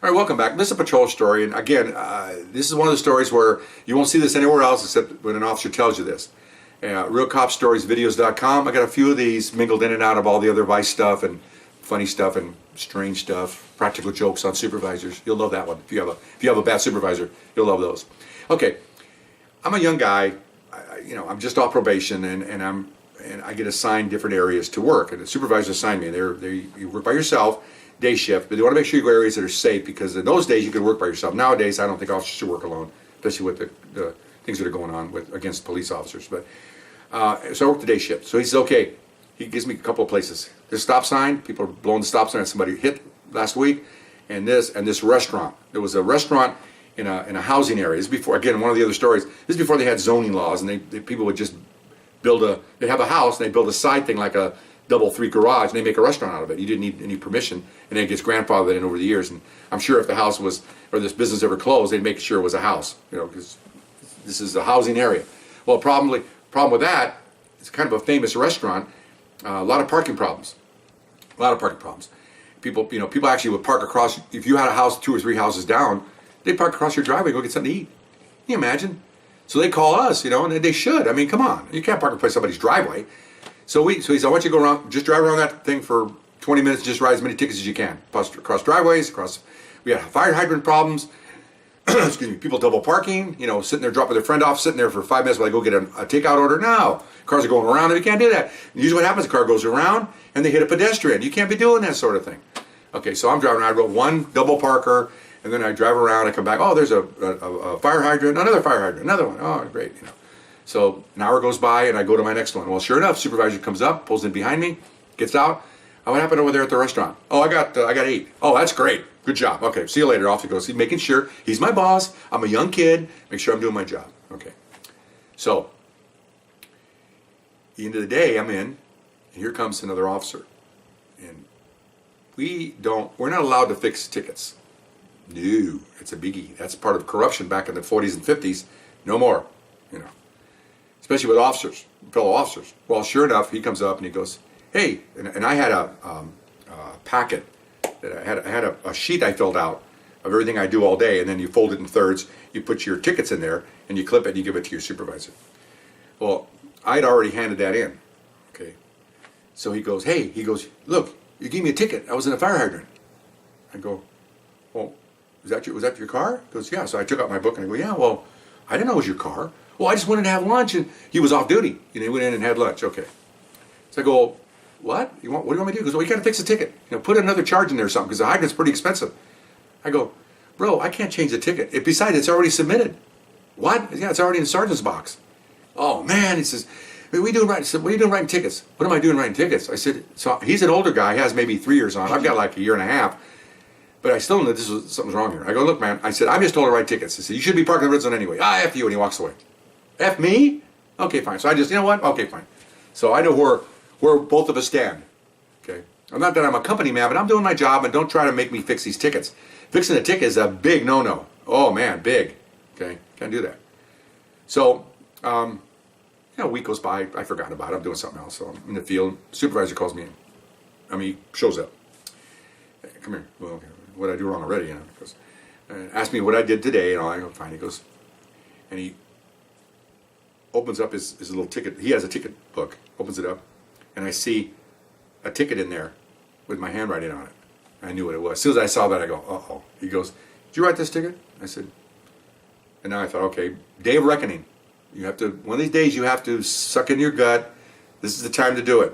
All right, welcome back. This is a patrol story, and again, this is one of the stories where you won't see this anywhere else except when an officer tells you this. RealCopStoriesVideos.com. I got a few of these mingled in and out of all the other Vice stuff and funny stuff and strange stuff, practical jokes on supervisors. You'll love that one. If you have a bad supervisor, you'll love those. Okay, I'm a young guy. I'm just off probation, and I get assigned different areas to work, and the supervisors assign me. You work by yourself, day shift, but they want to make sure you go areas that are safe, because in those days you could work by yourself. Nowadays, I don't think officers should work alone, especially with the things that are going on against police officers. But so I work the day shift. So he says, okay, he gives me a couple of places. This stop sign, people are blowing the stop sign. Somebody hit last week, and this restaurant. There was a restaurant in a housing area. This is before, again, one of the other stories. This is before they had zoning laws, and people would just they'd have a house, and they build a side thing like a double 3 garage, and they make a restaurant out of it. You didn't need any permission, and it gets grandfathered in over the years. And I'm sure if the house was, or this business ever closed, they'd make sure it was a house, because this is a housing area. Well, problem with that, it's kind of a famous restaurant. A lot of parking problems. People actually would park across. If you had a house 2 or 3 houses down, they'd park across your driveway, go get something to eat. Can you imagine? So they call us, and they should. I mean, come on, you can't park in somebody's driveway. So he said, I want you to go around, just drive around that thing for 20 minutes, just write as many tickets as you can. Across driveways, we had fire hydrant problems, excuse me, people double parking, sitting there dropping their friend off, sitting there for 5 minutes while they go get a takeout order. No, cars are going around, and you can't do that. And usually what happens, the car goes around, and they hit a pedestrian. You can't be doing that sort of thing. Okay, so I'm driving around, I wrote one double parker, and then I drive around, I come back, oh, there's a fire hydrant, another fire hydrant, another one, oh, great, So an hour goes by, and I go to my next one. Well, sure enough, supervisor comes up, pulls in behind me, gets out. Oh, what happened over there at the restaurant? Oh, I got 8. Oh, that's great. Good job. Okay, see you later. Off he goes. He's making sure. He's my boss. I'm a young kid. Make sure I'm doing my job. Okay. So, the end of the day, I'm in, and here comes another officer. And we're not allowed to fix tickets. No, it's a biggie. That's part of corruption back in the 40s and 50s. No more, especially with officers, fellow officers. Well, sure enough, he comes up and he goes, hey, and I had a packet, that I had a sheet I filled out of everything I do all day, and then you fold it in thirds, you put your tickets in there, and you clip it and you give it to your supervisor. Well, I'd already handed that in, okay? So he goes, look, you gave me a ticket. I was in a fire hydrant. I go, well, was that your car? He goes, yeah. So I took out my book and I go, yeah, well, I didn't know it was your car. Well, I just wanted to have lunch, and he was off duty. He went in and had lunch. Okay. So I go, what? What do you want me to do? He goes, well, you got to fix the ticket. Put another charge in there or something, because the hydrant's pretty expensive. I go, bro, I can't change the ticket. Besides, it's already submitted. What? Yeah, it's already in the sergeant's box. Oh, man. He says, what are you doing writing? I said, what are you doing writing tickets? What am I doing writing tickets? I said, so he's an older guy. He has maybe 3 years on. I've got like a year and a half. But I still know something's wrong here. I go, look, man. I said, I'm just told to write tickets. I said, you should be parking in the red zone anyway. F you. And he walks away. F me? Okay, fine. So I just, you know what? Okay, fine. So I know where both of us stand. Okay? I'm not that I'm a company man, but I'm doing my job, and don't try to make me fix these tickets. Fixing a ticket is a big no-no. Oh, man, big. Okay? Can't do that. So, a week goes by. I forgot about it. I'm doing something else. So I'm in the field. Supervisor calls me in. He shows up. Hey, come here. Well, okay. What did I do wrong already? He goes, asked me what I did today, and I go, fine. He goes, and he opens up his little ticket. He has a ticket book. Opens it up, and I see a ticket in there with my handwriting on it. I knew what it was. As soon as I saw that, I go, uh-oh. He goes, did you write this ticket? I said, and now I thought, okay, day of reckoning. You have to, one of these days, you have to suck in your gut. This is the time to do it.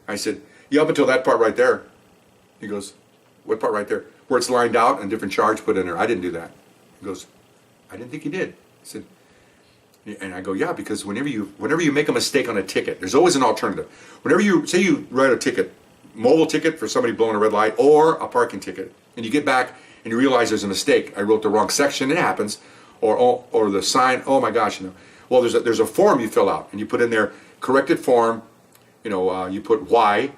I said, yeah, up until that part right there. He goes, what part right there? Where it's lined out and different charge put in there. I didn't do that. He goes, I didn't think you did. I said, and I go, yeah, because whenever you make a mistake on a ticket, there's always an alternative. Whenever you write a ticket, mobile ticket for somebody blowing a red light, or a parking ticket, and you get back and you realize there's a mistake. I wrote the wrong section. It happens. Or the sign. Oh my gosh, Well, there's a form you fill out, and you put in there corrected form. You put Y,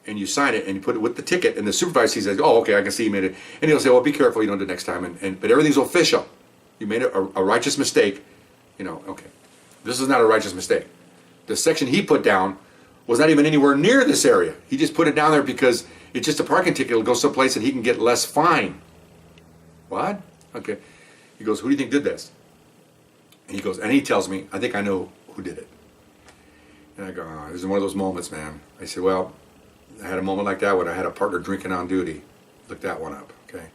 and you sign it, and you put it with the ticket, and the supervisor sees it. Oh, okay, I can see you made it, and he'll say, well, be careful, you don't do it next time, but everything's official. You made a righteous mistake. Okay, this is not a righteous mistake. The section he put down was not even anywhere near this area. He just put it down there because it's just a parking ticket. It'll go someplace and he can get less fine. what? Okay. He goes, who do you think did this? And he goes, and he tells me, I think I know who did it. And I go, oh, this is one of those moments, man. I said, well, I had a moment like that when I had a partner drinking on duty. Look that one up, okay?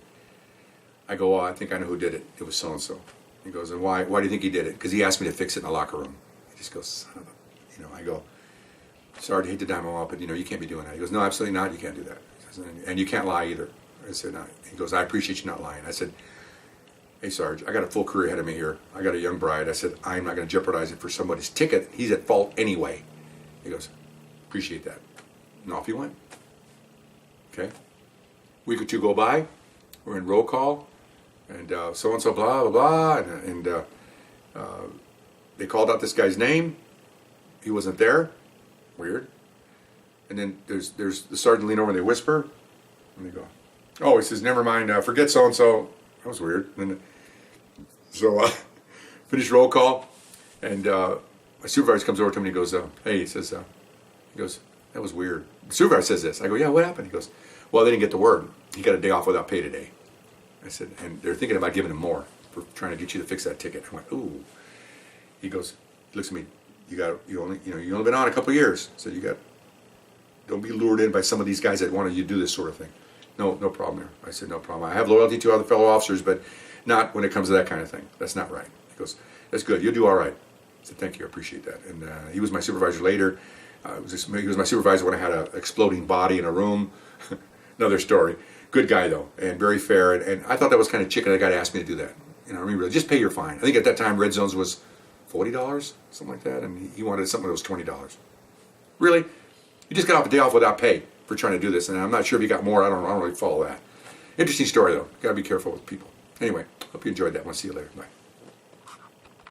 I go, well, I think I know who did it. It was so-and-so. He goes, and why do you think he did it? Because he asked me to fix it in the locker room. He just goes, son of a, I go, sorry to hate to dime him up, but you can't be doing that. He goes, no, absolutely not. You can't do that. He says, and you can't lie either. I said, no. He goes, I appreciate you not lying. I said, hey, Sarge, I got a full career ahead of me here. I got a young bride. I said, I'm not going to jeopardize it for somebody's ticket. He's at fault anyway. He goes, appreciate that. And off he went. Okay. Week or two go by. We're in roll call. And so-and-so, blah, blah, blah. And they called out this guy's name. He wasn't there. Weird. And then there's the sergeant lean over and they whisper. And they go, oh, he says, never mind, forget so-and-so. That was weird. And so finish roll call. And my supervisor comes over to me and he goes, hey, he says, that was weird. The supervisor says this. I go, yeah, what happened? He goes, well, they didn't get the word. He got a day off without pay today. I said, and they're thinking about giving him more for trying to get you to fix that ticket. I went, ooh. He goes, he looks at me, you only been on a couple of years. So don't be lured in by some of these guys that want you to do this sort of thing. No problem there. I said, no problem. I have loyalty to other fellow officers, but not when it comes to that kind of thing. That's not right. He goes, that's good. You'll do all right. I said, thank you. I appreciate that. And he was my supervisor later. He was my supervisor when I had an exploding body in a room. Another story. Good guy, though, and very fair. And I thought that was kind of chicken. The guy asked me to do that. Really, just pay your fine. I think at that time, Red Zones was $40, something like that. And he wanted something that was $20. Really? You just got off a day off without pay for trying to do this. And I'm not sure if you got more. I don't really follow that. Interesting story, though. Got to be careful with people. Anyway, hope you enjoyed that one. See you later. Bye.